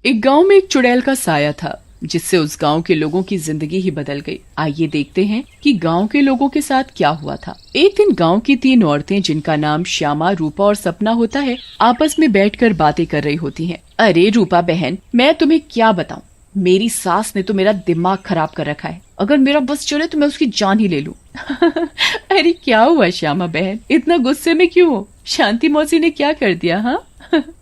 एक गांव में एक चुड़ैल का साया था जिससे उस गांव के लोगों की जिंदगी ही बदल गई। आइए देखते हैं कि गांव के लोगों के साथ क्या हुआ था। एक दिन गांव की 3 औरतें, जिनका नाम श्यामा, रूपा और सपना होता है, आपस में बैठकर बातें कर रही होती हैं। अरे रूपा बहन, मैं तुम्हें क्या बताऊं, मेरी सास ने तो मेरा दिमाग खराब कर रखा है। अगर मेरा बस चले तो मैं उसकी जान ही ले लूं। अरे क्या हुआ श्यामा बहन, इतना गुस्से में क्यों हो? शांति मौसी ने क्या कर दिया? हाँ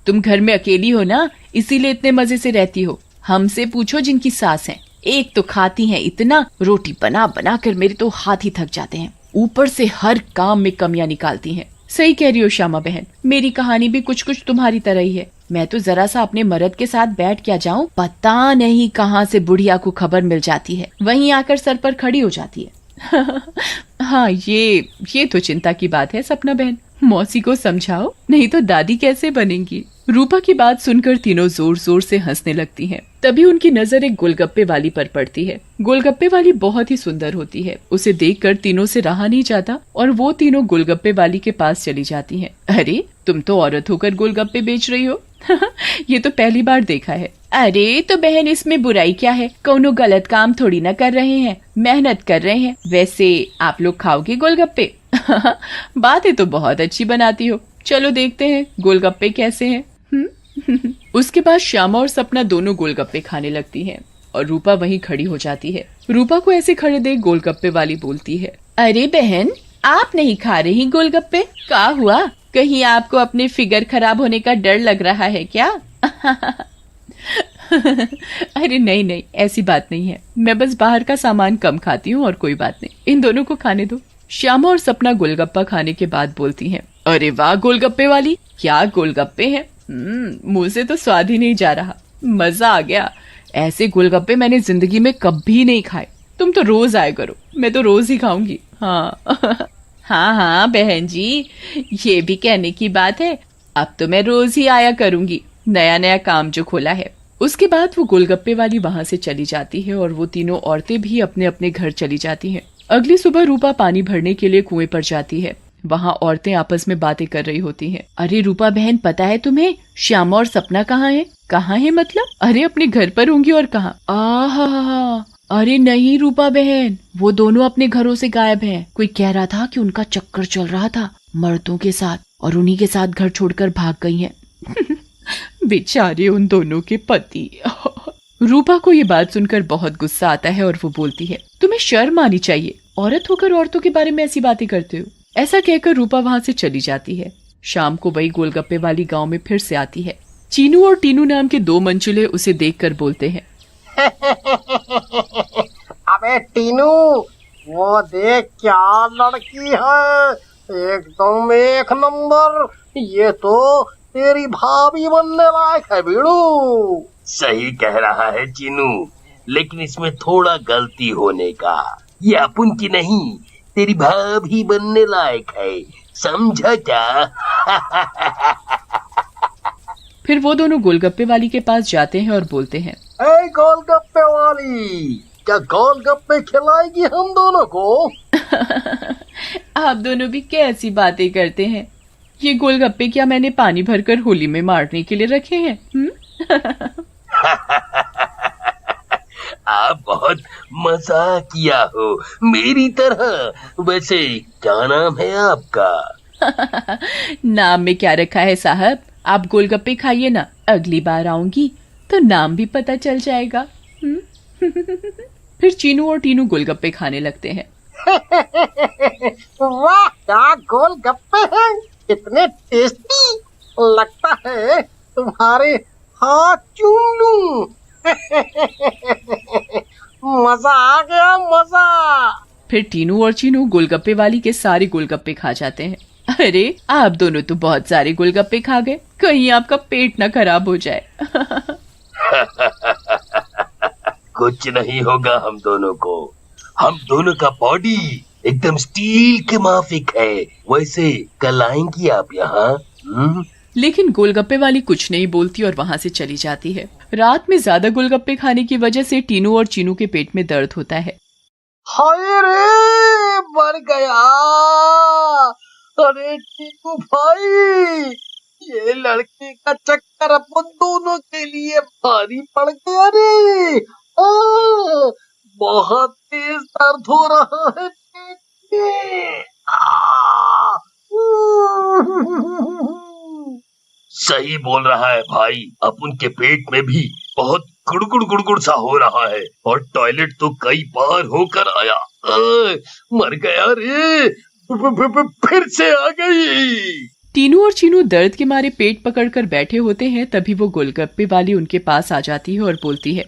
तुम घर में अकेली हो ना, इसीलिए इतने मजे से रहती हो। हमसे पूछो जिनकी सास है, एक तो खाती हैं इतना, रोटी बना बना कर मेरे तो हाथ ही थक जाते हैं, ऊपर से हर काम में कमियां निकालती हैं। सही कह रही हो श्यामा बहन, मेरी कहानी भी कुछ कुछ तुम्हारी तरह ही है। मैं तो जरा सा अपने मर्द के साथ बैठ क्या जाऊं, पता नहीं कहां से बुढ़िया को खबर मिल जाती है, वहीं आकर सर पर खड़ी हो जाती है। हाँ ये तो चिंता की बात है सपना बहन, मौसी को समझाओ, नहीं तो दादी कैसे बनेंगी। रूपा की बात सुनकर तीनों जोर जोर से हंसने लगती हैं। तभी उनकी नजर एक गोलगप्पे वाली पर पड़ती है। गोलगप्पे वाली बहुत ही सुंदर होती है, उसे देखकर तीनों से रहा नहीं जाता और वो तीनों गोलगप्पे वाली के पास चली जाती हैं। अरे तुम तो औरत होकर गोलगप्पे बेच रही हो। ये तो पहली बार देखा है। अरे तो बहन, इसमें बुराई क्या है, कौनो गलत काम थोड़ी ना कर रहे हैं, मेहनत कर रहे हैं। वैसे आप लोग खाओगे गोलगप्पे? बातें तो बहुत अच्छी बनाती हो, चलो देखते हैं गोलगप्पे कैसे हैं। उसके बाद श्यामा और सपना दोनों गोलगप्पे खाने लगती हैं और रूपा वहीं खड़ी हो जाती है। रूपा को ऐसे खड़े देख गोलगप्पे वाली बोलती है, अरे बहन, आप नहीं खा रही गोलगप्पे? क्या हुआ, कहीं आपको अपने फिगर खराब होने का डर लग रहा है क्या? अरे नहीं नहीं, ऐसी बात नहीं है, मैं बस बाहर का सामान कम खाती हूँ और कोई बात नहीं, इन दोनों को खाने दो। श्यामा और सपना गोलगप्पा खाने के बाद बोलती हैं, अरे वाह गोलगप्पे वाली, क्या गोलगप्पे हैं, मुंह से तो स्वाद ही नहीं जा रहा, मजा आ गया। ऐसे गोलगप्पे मैंने जिंदगी में कभी नहीं खाए, तुम तो रोज आया करो, मैं तो रोज ही खाऊंगी। हाँ हाँ हाँ बहन जी, ये भी कहने की बात है, अब तो मैं रोज ही आया करूंगी, नया नया काम जो खोला है। उसके बाद वो गोलगप्पे वाली वहां से चली जाती है और वो तीनों औरतें भी अपने अपने घर चली जाती हैं। अगली सुबह रूपा पानी भरने के लिए कुएं पर जाती है। वहाँ औरतें आपस में बातें कर रही होती हैं। अरे रूपा बहन, पता है तुम्हें श्यामा और सपना कहाँ है? कहाँ है मतलब? अरे अपने घर पर होंगी और कहाँ? आहा, अरे नहीं रूपा बहन, वो दोनों अपने घरों से गायब हैं। कोई कह रहा था कि उनका चक्कर चल रहा था मर्दों के साथ और उन्हीं के साथ घर छोड़कर भाग गई हैं। बेचारे उन दोनों के पति। रूपा को ये बात सुनकर बहुत गुस्सा आता है और वो बोलती है, तुम्हें शर्म आनी चाहिए, औरत होकर औरतों के बारे में ऐसी बातें करते हो। ऐसा कहकर रूपा वहाँ से चली जाती है। शाम को वही गोलगप्पे वाली गांव में फिर से आती है। चीनू और टीनू नाम के 2 मंचुले उसे देखकर बोलते हैं, अबे टीनू, वो देख क्या लड़की है, एकदम एक नंबर, ये तो तेरी भाभी बनने लायक है बीड़ू। सही कह रहा है चीनू, लेकिन इसमें थोड़ा गलती होने का, ये अपन की नहीं, तेरी भाभी बनने लायक है, समझा क्या? फिर वो दोनों गोलगप्पे वाली के पास जाते हैं और बोलते हैं, ए गोलगप्पे वाली, क्या गोलगप्पे खिलाएगी हम दोनों को? आप दोनों भी कैसी बातें करते हैं, ये गोलगप्पे क्या मैंने पानी भरकर होली में मारने के लिए रखे हैं? आप बहुत मजाक किया हो मेरी तरह। वैसे क्या नाम है आपका? नाम में क्या रखा है साहब, आप गोलगप्पे खाइए ना, अगली बार आऊंगी तो नाम भी पता चल जाएगा। फिर चीनू और टीनू गोलगप्पे खाने लगते हैं। वाह, क्या गोलगप्पे हैं, इतने टेस्टी, लगता है तुम्हारे हाथ चूम लूं। मजा आ गया, मजा। फिर टीनू और चीनू गोलगप्पे वाली के सारे गोलगप्पे खा जाते हैं। अरे आप दोनों तो बहुत सारे गोलगप्पे खा गए, कहीं आपका पेट ना खराब हो जाए। कुछ नहीं होगा हम दोनों को, हम दोनों का बॉडी एकदम स्टील के माफिक है। वैसे कल आएंगी आप यहाँ? लेकिन गोलगप्पे वाली कुछ नहीं बोलती और वहाँ से चली जाती है। रात में ज्यादा गोलगप्पे खाने की वजह से टीनू और चीनू के पेट में दर्द होता है। हाय रे, मर गया। अरे टीनू भाई, ये लड़के का चक्कर अपन दोनों के लिए भारी पड़ गया रे। बहुत तेज दर्द हो रहा है पेट में। सही बोल रहा है भाई, अपन के पेट में भी बहुत गुड़गुड़ गुड़गुड़ सा हो रहा है और टॉयलेट तो कई बार होकर आया। मर गया रे, फिर से आ गई। टीनू और चीनू दर्द के मारे पेट पकड़कर बैठे होते हैं। तभी वो गोलगप्पे वाली उनके पास आ जाती है और बोलती है,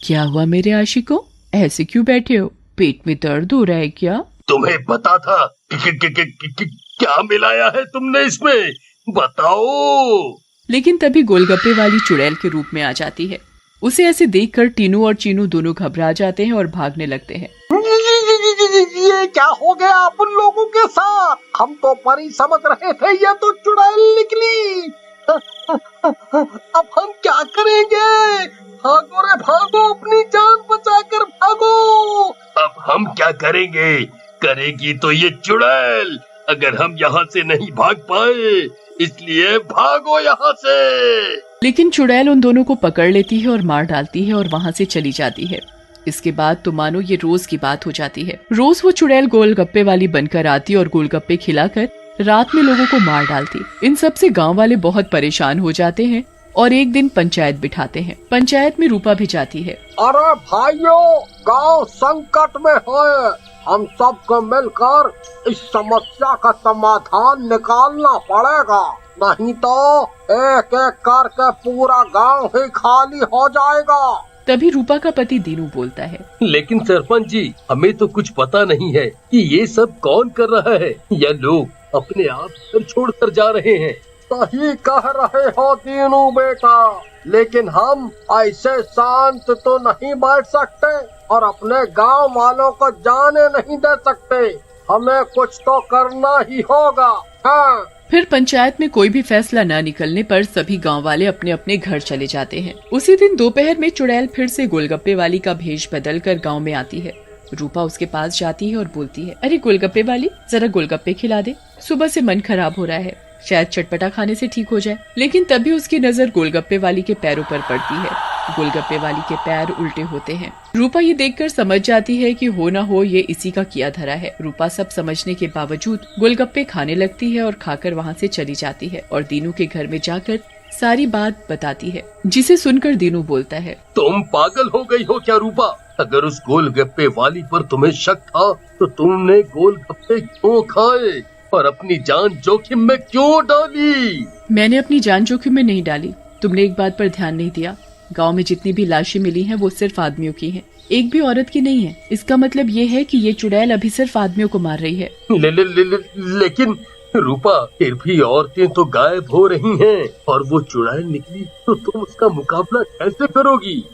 क्या हुआ मेरे आशिकों, ऐसे क्यों बैठे हो, पेट में दर्द हो रहा है क्या? तुम्हें पता था क्या मिलाया है तुमने इसमें, बताओ। लेकिन तभी गोलगप्पे वाली चुड़ैल के रूप में आ जाती है। उसे ऐसे देखकर टीनू और चीनू दोनों घबरा जाते हैं और भागने लगते हैं। ये क्या हो गया अपन लोगों के साथ? हम तो परी समझ रहे थे, ये तो चुड़ैल निकली। अब हम क्या करेंगे? भागो रे भागो, अपनी जान बचाकर भागो। अब हम क्या करेंगे? करेगी तो ये चुड़ैल, अगर हम यहाँ से नहीं भाग पाए, इसलिए भागो यहाँ से। लेकिन चुड़ैल उन दोनों को पकड़ लेती है और मार डालती है और वहाँ से चली जाती है। इसके बाद तो मानो ये रोज की बात हो जाती है। रोज वो चुड़ैल गोलगप्पे वाली बनकर आती और गोलगप्पे खिलाकर रात में लोगों को मार डालती। इन सब से गांव वाले बहुत परेशान हो जाते हैं और एक दिन पंचायत बिठाते हैं। पंचायत में रूपा भी जाती है। अरे भाइयों, गांव संकट में है, हम सबको मिलकर इस समस्या का समाधान निकालना पड़ेगा, नहीं तो एक एक करके पूरा गांव ही खाली हो जाएगा। तभी रूपा का पति दीनू बोलता है, लेकिन सरपंच जी, हमें तो कुछ पता नहीं है कि ये सब कौन कर रहा है, या लोग अपने आप घर छोड़कर जा रहे हैं। सही कह रहे हो दीनू बेटा, लेकिन हम ऐसे शांत तो नहीं बैठ सकते और अपने गांव वालों को जाने नहीं दे सकते। हमें कुछ तो करना ही होगा। हाँ। फिर पंचायत में कोई भी फैसला न निकलने पर सभी गांव वाले अपने अपने घर चले जाते हैं। उसी दिन दोपहर में चुड़ैल फिर से गोलगप्पे वाली का भेष बदल कर गाँव में आती है। रूपा उसके पास जाती है और बोलती है, अरे गोलगप्पे वाली, जरा गोलगप्पे खिला दे, सुबह से मन खराब हो रहा है, शायद चटपटा खाने से ठीक हो जाए। लेकिन तभी उसकी नजर गोलगप्पे वाली के पैरों पर पड़ती है। गोलगप्पे वाली के पैर उल्टे होते हैं। रूपा ये देखकर समझ जाती है कि हो न हो ये इसी का किया धरा है। रूपा सब समझने के बावजूद गोलगप्पे खाने लगती है और खाकर वहाँ से चली जाती है और दीनू के घर में जाकर सारी बात बताती है, जिसे सुनकर दीनू बोलता है, तुम पागल हो गई हो क्या रूपा? अगर उस गोलगप्पे वाली पर तुम्हें शक था तो तुमने गोलगप्पे क्यों खाए और अपनी जान जोखिम में क्यों डाली? मैंने अपनी जान जोखिम में नहीं डाली, तुमने एक बात पर ध्यान नहीं दिया। गांव में जितनी भी लाशें मिली हैं वो सिर्फ आदमियों की हैं, एक भी औरत की नहीं है। इसका मतलब ये है कि ये चुड़ैल अभी सिर्फ आदमियों को मार रही है। लेकिन रूपा, फिर भी औरतें तो गायब हो रही हैं और वो चुड़ैल निकली तो तुम उसका मुकाबला कैसे करोगी?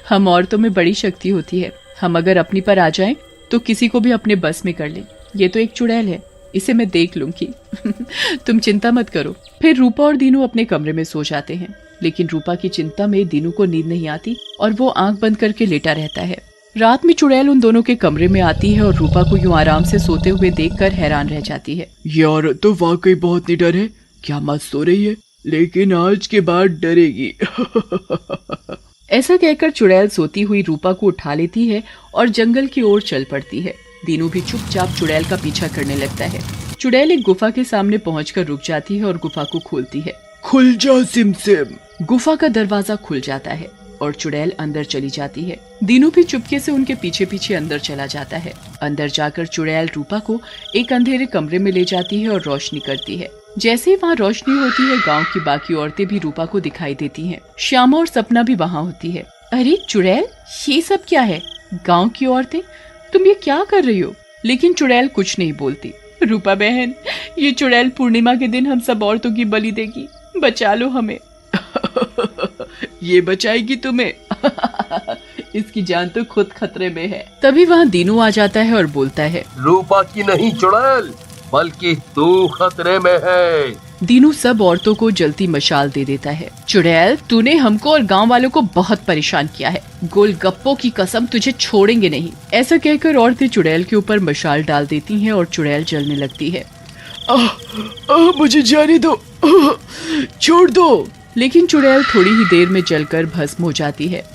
हम औरतों में बड़ी शक्ति होती है, हम अगर अपनी पर आ जाएं तो किसी को भी अपने बस में कर लें। ये तो एक चुड़ैल है, इसे मैं देख लूंगी। तुम चिंता मत करो। फिर रूपा और दीनू अपने कमरे में सो जाते हैं। लेकिन रूपा की चिंता में दीनू को नींद नहीं आती और वो आंख बंद करके लेटा रहता है। रात में चुड़ैल उन दोनों के कमरे में आती है और रूपा को यूं आराम से सोते हुए देखकर हैरान रह जाती है। ये औरत तो वाकई बहुत निडर है, क्या मत सो रही है, लेकिन आज के बाद डरेगी। ऐसा कहकर चुड़ैल सोती हुई रूपा को उठा लेती है और जंगल की ओर चल पड़ती है। दीनू भी चुपचाप चुड़ैल का पीछा करने लगता है। चुड़ैल एक गुफा के सामने पहुंचकर रुक जाती है और गुफा को खोलती है। खुल जा सिमसिम। गुफा का दरवाजा खुल जाता है और चुड़ैल अंदर चली जाती है। दीनू भी चुपके से उनके पीछे पीछे अंदर चला जाता है। अंदर जाकर चुड़ैल रूपा को एक अंधेरे कमरे में ले जाती है और रोशनी करती है। जैसे ही वहाँ रोशनी होती है, गांव की बाकी औरतें भी रूपा को दिखाई देती हैं। श्यामा और सपना भी वहाँ होती है। अरे चुड़ैल, ये सब क्या है? गाँव की औरतें, तुम ये क्या कर रही हो? लेकिन चुड़ैल कुछ नहीं बोलती। रूपा बहन, ये चुड़ैल पूर्णिमा के दिन हम सब औरतों की बलि देगी, बचा लो हमें। ये बचाएगी तुम्हें। इसकी जान तो खुद खतरे में है। तभी वहाँ दीनू आ जाता है और बोलता है, रूपा की नहीं चुड़ैल, बल्कि तू खतरे में है। दीनू सब औरतों को जलती मशाल दे देता है। चुड़ैल, तूने हमको और गांव वालों को बहुत परेशान किया है, गोलगप्पों की कसम, तुझे छोड़ेंगे नहीं। ऐसा कहकर औरतें चुड़ैल के ऊपर मशाल डाल देती हैं और चुड़ैल जलने लगती है। मुझे जाने दो, छोड़ दो। लेकिन चुड़ैल थोड़ी ही देर में जलकर भस्म हो जाती है